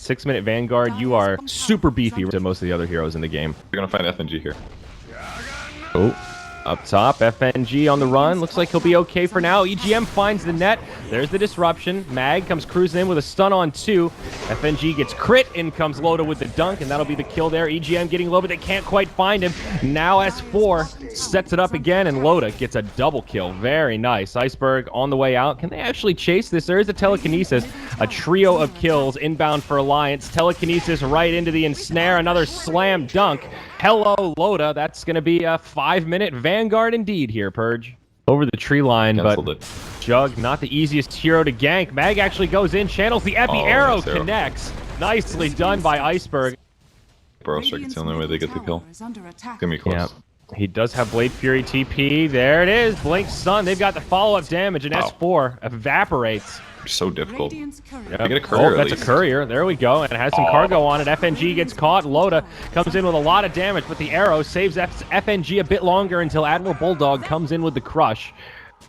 6-minute Vanguard, you are super beefy to most of the other heroes in the game. We're gonna find FNG here. Oh, up top, FNG on the run. Looks like he'll be okay for now. EGM finds the net. There's the disruption. Mag comes cruising in with a stun on 2. FNG gets crit. In comes Loda with the dunk, and that'll be the kill there. EGM getting low, but they can't quite find him. Now S4 sets it up again, and Loda gets a double kill. Very nice. Iceberg on the way out. Can they actually chase this? There is a telekinesis. A trio of kills inbound for Alliance. Telekinesis right into the ensnare. Another slam dunk. Hello, Loda. That's going to be a 5-minute Vanguard indeed here, Purge. Over the tree line, but Jug, not the easiest hero to gank. Mag actually goes in, channels the Epi, arrow connects. Nicely done by Iceberg. Bro, Strike, it's the only way they get the kill. It's gonna be close. Yeah. He does have Blade Fury TP. There it is. Blink Stun. They've got the follow-up damage, and S4 evaporates. So difficult. Yep. Get a courier, that's a courier. There we go. And it has some cargo on it. FNG gets caught. Loda comes in with a lot of damage, but the arrow saves FNG a bit longer until Admiral Bulldog comes in with the crush.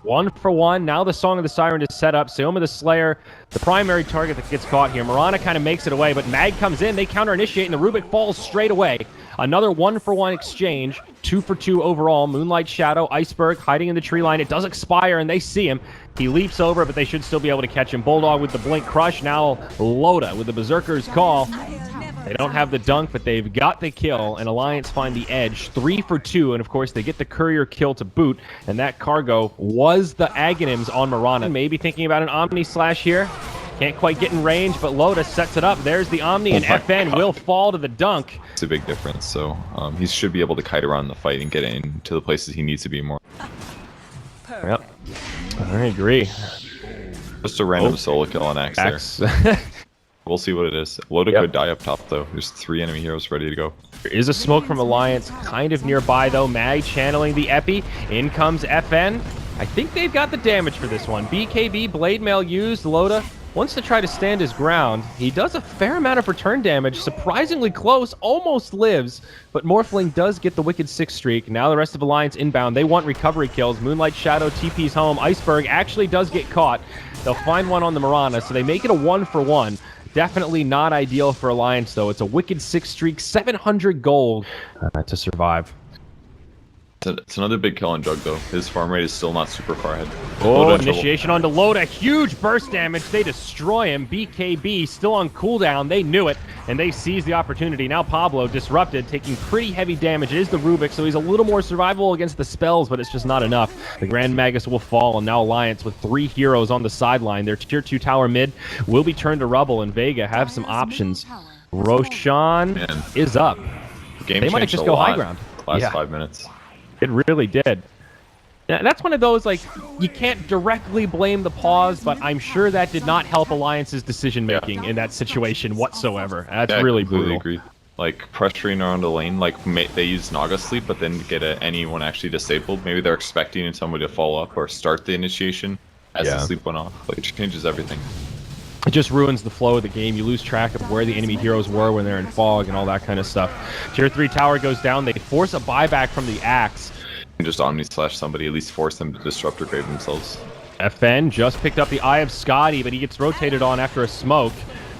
1 for 1. Now the Song of the Siren is set up. Seoma the Slayer, the primary target that gets caught here. Mirana kind of makes it away, but Mag comes in. They counter-initiate, and the Rubik falls straight away. Another 1 for 1 exchange. 2 for 2 overall. Moonlight Shadow, Iceberg hiding in the tree line. It does expire, and they see him. He leaps over, but they should still be able to catch him. Bulldog with the Blink Crush. Now Loda with the Berserker's Call. They don't have the dunk, but they've got the kill, and Alliance find the edge. 3 for 2, and of course they get the courier kill to boot, and that cargo was the Aghanims on Mirana. Maybe thinking about an Omni Slash here. Can't quite get in range, but Loda sets it up. There's the Omni, and FN will fall to the dunk. It's a big difference, so he should be able to kite around the fight and get into the places he needs to be more. Yep, I agree. Just a random solo kill on Axe there. We'll see what it is. Loda could die up top, though. There's 3 enemy heroes ready to go. There is a smoke from Alliance kind of nearby, though. Mag channeling the Epi. In comes FN. I think they've got the damage for this one. BKB, Blade Mail used. Loda wants to try to stand his ground. He does a fair amount of return damage. Surprisingly close. Almost lives. But Morphling does get the Wicked 6 streak. Now the rest of Alliance inbound. They want recovery kills. Moonlight Shadow TP's home. Iceberg actually does get caught. They'll find one on the Mirana, so they make it a 1 for 1. Definitely not ideal for Alliance, though. It's a Wicked 6 streak, 700 gold to survive. It's another big kill on Jug, though. His farm rate is still not super far ahead. Oh, initiation onto Loda. Huge burst damage. They destroy him. BKB still on cooldown. They knew it, and they seized the opportunity. Now Pablo disrupted, taking pretty heavy damage. It is the Rubik, so he's a little more survivable against the spells, but it's just not enough. The Grand Magus will fall, and now Alliance with 3 heroes on the sideline. Their tier 2 tower mid will be turned to rubble, and VEGA have some options. Roshan is up. They might just go high ground. Last 5 minutes. It really did. That's one of those, like, you can't directly blame the pause, but I'm sure that did not help Alliance's decision-making in that situation whatsoever. That's really brutal. I completely agree. Like, pressuring around the lane, like, they use Naga Sleep, but then get anyone actually disabled. Maybe they're expecting somebody to follow up or start the initiation as the sleep went off. Like, it changes everything. It just ruins the flow of the game. You lose track of where the enemy heroes were when they're in fog and all that kind of stuff. Tier 3 tower goes down. They force a buyback from the Axe. And just Omni Slash somebody, at least force them to disrupt or grave themselves. FN just picked up the Eye of Scotty, but he gets rotated on after a smoke.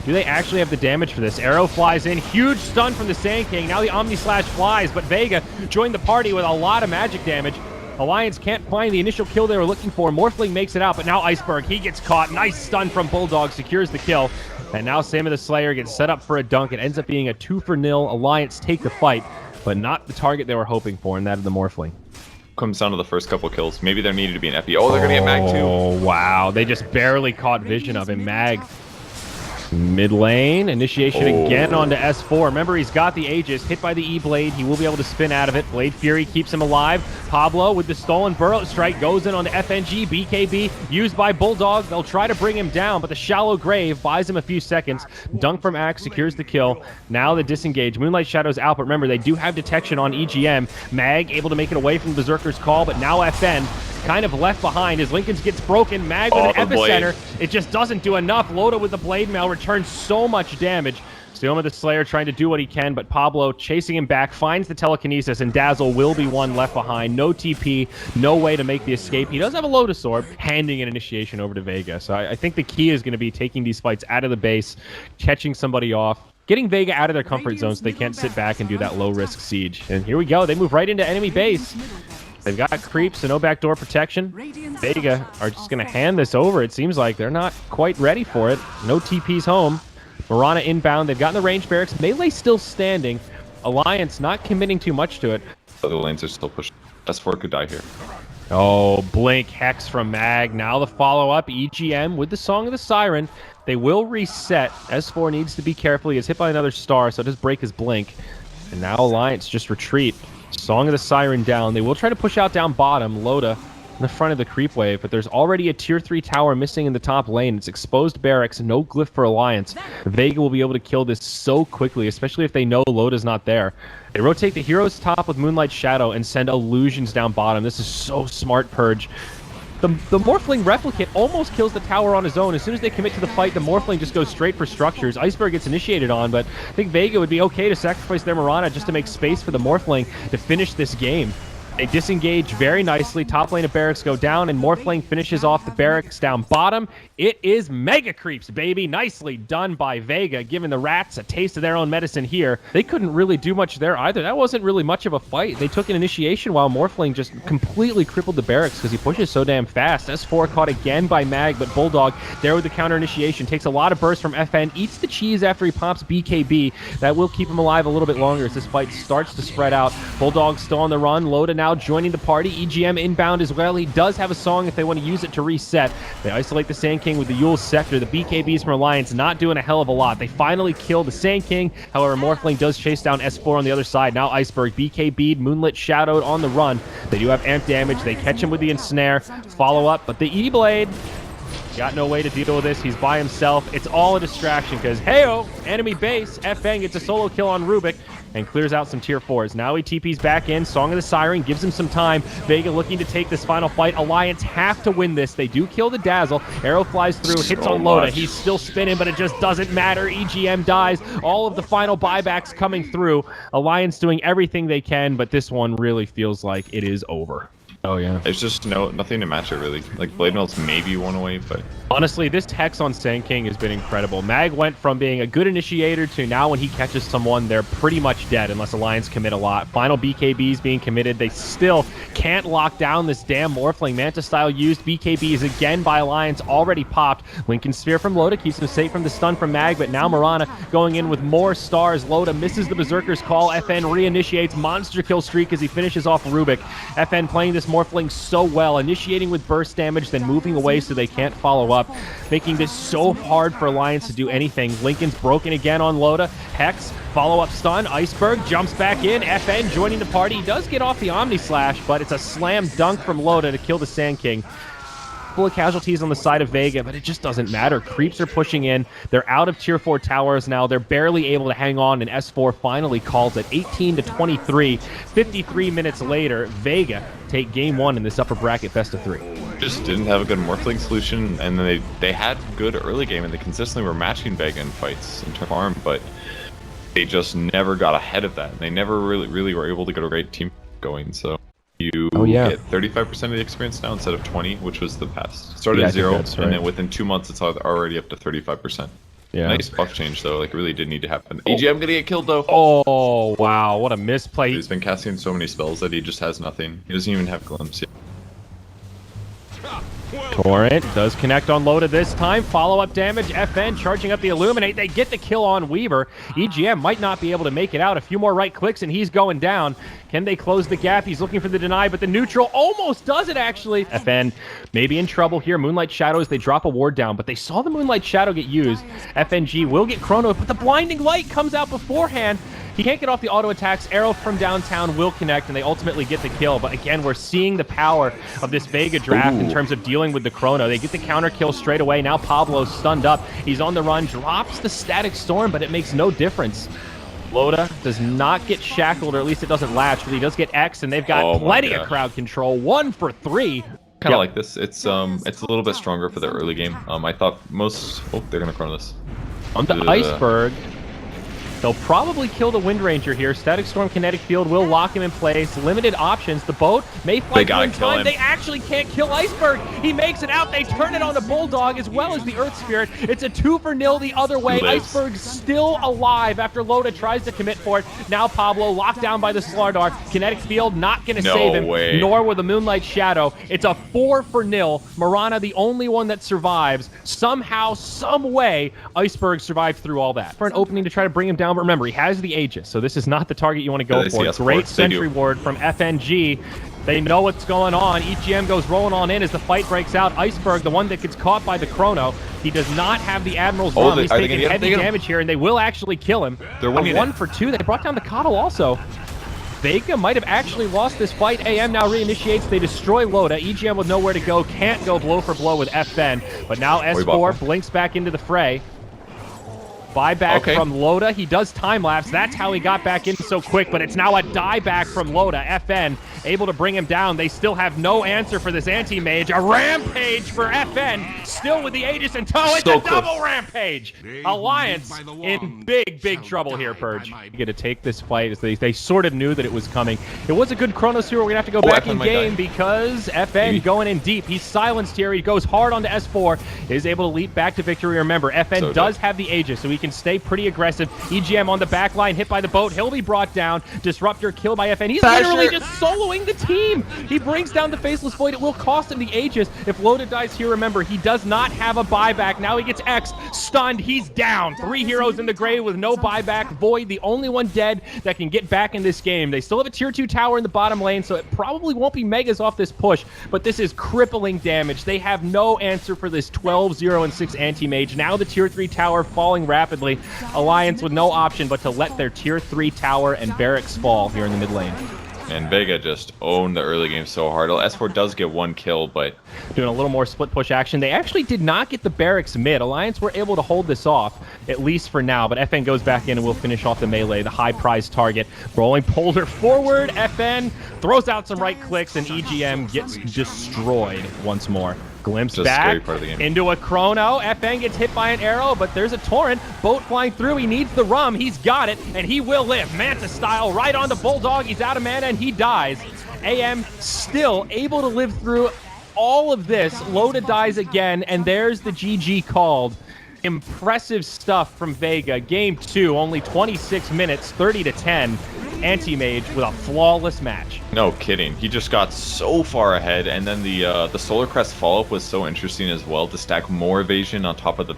Do they actually have the damage for this? Arrow flies in. Huge stun from the Sand King. Now the Omni Slash flies, but VEGA joined the party with a lot of magic damage. Alliance can't find the initial kill they were looking for. Morphling makes it out, but now Iceberg, he gets caught. Nice stun from Bulldog, secures the kill. And now Seoma the Slayer gets set up for a dunk. It ends up being a 2 for 0. Alliance take the fight, but not the target they were hoping for, and that of the Morphling. Comes down to the first couple kills. Maybe there needed to be an Epi. Oh, they're going to get Mag too. Oh, wow. They just barely caught vision of him. Mag mid lane. Initiation again onto S4. Remember, he's got the Aegis. Hit by the E-Blade. He will be able to spin out of it. Blade Fury keeps him alive. Pablo with the stolen Burrow Strike goes in onto FNG. BKB used by Bulldog. They'll try to bring him down, but the Shallow Grave buys him a few seconds. Dunk from Axe secures the kill. Now the disengage. Moonlight Shadow's out, but remember, they do have detection on EGM. Mag able to make it away from Berserker's Call, but now FN kind of left behind as Lincoln's gets broken. Mag with an epicenter. It just doesn't do enough. Loda with the Blade Mail returns so much damage. Steel the Slayer trying to do what he can, but Pablo chasing him back, finds the telekinesis, and Dazzle will be one left behind. No TP, no way to make the escape. He does have a Lotus Orb, handing an initiation over to VEGA. So I think the key is going to be taking these fights out of the base, catching somebody off, getting VEGA out of their comfort zone so they can't sit back and do that low-risk siege. And here we go. They move right into enemy base. They've got creeps, so no backdoor protection. VEGA are just going to hand this over. It seems like they're not quite ready for it. No TPs home. Mirana inbound. They've gotten the range barracks. Melee still standing. Alliance not committing too much to it. Other lanes are still pushing. S4 could die here. Oh, Blink, Hex from Mag. Now the follow-up. EGM with the Song of the Siren. They will reset. S4 needs to be careful. He is hit by another star, so it does break his Blink. And now Alliance just retreat. Song of the Siren down. They will try to push out down bottom. Loda in the front of the creep wave, but there's already a tier 3 tower missing in the top lane. It's exposed barracks, no glyph for Alliance. VEGA will be able to kill this so quickly, especially if they know Loda's not there. They rotate the heroes top with Moonlight Shadow and send illusions down bottom. This is so smart, Purge. The Morphling Replicant almost kills the tower on his own. As soon as they commit to the fight, the Morphling just goes straight for structures. Iceberg gets initiated on, but I think VEGA would be okay to sacrifice their Mirana just to make space for the Morphling to finish this game. They disengage very nicely. Top lane of barracks go down, and Morphling finishes off the barracks down bottom. It is mega creeps, baby. Nicely done by VEGA, giving the rats a taste of their own medicine here. They couldn't really do much there either. That wasn't really much of a fight. They took an initiation while Morphling just completely crippled the barracks because he pushes so damn fast. S4 caught again by Mag, but Bulldog there with the counter initiation. Takes a lot of burst from FN, eats the cheese after he pops BKB. That will keep him alive a little bit longer as this fight starts to spread out. Bulldog still on the run. Loda now joining the party. EGM inbound as well. He does have a song if they want to use it to reset. They isolate the Sand King with the Yule Scepter. The BKBs from Alliance not doing a hell of a lot. They finally kill the Sand King. However, Morphling does chase down S4 on the other side. Now Iceberg, BKB'd, Moonlit Shadowed on the run. They do have amp damage. They catch him with the Ensnare. Follow up, but the E-Blade got no way to deal with this. He's by himself. It's all a distraction because, hey-oh, enemy base. Fng gets a solo kill on Rubik and clears out some tier 4s. Now he TP's back in. Song of the Siren gives him some time. VEGA looking to take this final fight. Alliance have to win this. They do kill the Dazzle. Arrow flies through, hits on Loda. He's still spinning, but it just doesn't matter. EGM dies. All of the final buybacks coming through. Alliance doing everything they can, but this one really feels like it is over. Oh, yeah. There's just nothing to match it, really. Like, Blade Melt's maybe one away, but... Honestly, this Hex on Sand King has been incredible. Mag went from being a good initiator to now when he catches someone, they're pretty much dead unless Alliance commit a lot. Final BKBs being committed. They still can't lock down this damn Morphling. Manta style used. BKBs again by Alliance already popped. Lincoln Sphere from Loda keeps him safe from the stun from Mag, but now Mirana going in with more stars. Loda misses the Berserker's call. FN reinitiates monster kill streak as he finishes off Rubik. FN playing this Morphling so well, initiating with burst damage, then moving away so they can't follow up, making this so hard for Alliance to do anything. Lincoln's broken again on Loda. Hex, follow-up stun. Iceberg jumps back in. FN joining the party. He does get off the Omni Slash, but it's a slam dunk from Loda to kill the Sand King. Full of casualties on the side of VEGA, but it just doesn't matter. Creeps are pushing in. They're out of tier 4 towers now. They're barely able to hang on, and S4 finally calls it 18-23. 53 minutes later, VEGA take game 1 in this upper bracket best of 3. Just didn't have a good Morphling solution, and then they had good early game, and they consistently were matching VEGA in fights in farm, but they just never got ahead of that. They never really were able to get a great team going, so... You get 35% of the experience now instead of 20, which was the past. Started at 0, right. And then within 2 months, it's already up to 35%. Yeah. Nice buff change, though. Like, really did need to happen. EGM gonna get killed, though. Oh, wow. What a misplay. He's been casting so many spells that he just has nothing. He doesn't even have Glimpse yet. Torrent does connect on Loda this time. Follow-up damage. FN charging up the Illuminate. They get the kill on Weaver. EGM might not be able to make it out. A few more right clicks and he's going down. Can they close the gap? He's looking for the deny, but the neutral almost does it, actually. FN maybe in trouble here. Moonlight Shadows, they drop a ward down, but they saw the Moonlight Shadow get used. FNG will get Chrono, but the Blinding Light comes out beforehand. He can't get off the auto attacks. Arrow from downtown will connect, and they ultimately get the kill. But again, we're seeing the power of this VEGA draft in terms of dealing with the Chrono. They get the counter kill straight away. Now Pablo's stunned up. He's on the run, drops the Static Storm, but it makes no difference. Loda does not get shackled, or at least it doesn't latch, but he does get X, and they've got plenty of crowd control. 1 for 3. Kind of like this. It's a little bit stronger for the early game. I thought most... Oh, they're going to Chrono this. On the Iceberg. They'll probably kill the Wind Ranger here. Static Storm Kinetic Field will lock him in place. Limited options. The boat may fly through in time. They actually can't kill Iceberg. He makes it out. They turn it on the Bulldog as well as the Earth Spirit. It's a 2-0 the other way. Iceberg's still alive after Loda tries to commit for it. Now Pablo locked down by the Slardar. Kinetic Field not going to save him, nor will the Moonlight Shadow. It's a 4-0. Marana, the only one that survives. Somehow, some way, Iceberg survived through all that. For an opening to try to bring him down, but remember, he has the Aegis, so this is not the target you want to go for. Great sentry ward from FNG. They know what's going on. EGM goes rolling on in as the fight breaks out. Iceberg, the one that gets caught by the Chrono, he does not have the Admiral's rum. He's taking heavy damage here, and they will actually kill him. They're 1 for 2. They brought down the Coddle also. VEGA might have actually lost this fight. AM now reinitiates. They destroy Loda. EGM with nowhere to go. Can't go blow for blow with FN. But now S4 blinks back into the fray. Buyback from Loda. He does time-lapse. That's how he got back in so quick, but it's now a dieback from Loda. FN able to bring him down. They still have no answer for this anti-mage. A rampage for FN, still with the Aegis in tow. It's a double rampage. Alliance in big trouble here, Purge. You get to take this fight as they sort of knew that it was coming. It was a good Chronosphere. We're going to have to go back in game because FN going in deep. He's silenced here. He goes hard onto S4. Is able to leap back to victory. Remember, FN does have the Aegis, so he can stay pretty aggressive. EGM on the back line, hit by the boat. He'll be brought down. Disruptor killed by FN. He's literally just soloing the team. He brings down the Faceless Void. It will cost him the Aegis. If Loda dies here, remember, he does not have a buyback. Now he gets X. Stunned. He's down. 3 heroes in the grave with no buyback. Void, the only one dead that can get back in this game. They still have a tier 2 tower in the bottom lane, so it probably won't be Megas off this push, but this is crippling damage. They have no answer for this 12-0-6 anti-mage. Now the tier 3 tower falling rapidly. Alliance with no option but to let their tier 3 tower and barracks fall here in the mid lane. And VEGA just owned the early game so hard. S4 does get 1 kill, but doing a little more split push action. They actually did not get the barracks mid. Alliance were able to hold this off, at least for now, but FN goes back in and will finish off the melee, the high prize target. Rolling Polder forward, FN throws out some right clicks, and EGM gets destroyed once more. Glimpse back into a Chrono. FN gets hit by an arrow, but there's a Torrent. Boat flying through. He needs the rum. He's got it, and he will live. Manta style right on the Bulldog. He's out of mana, and he dies. AM still able to live through all of this. Loda dies again, and there's the GG called. Impressive stuff from VEGA. Game 2, only 26 minutes, 30-10. Anti-Mage with a flawless match. No kidding. He just got so far ahead, and then the Solar Crest follow-up was so interesting as well to stack more evasion on top of the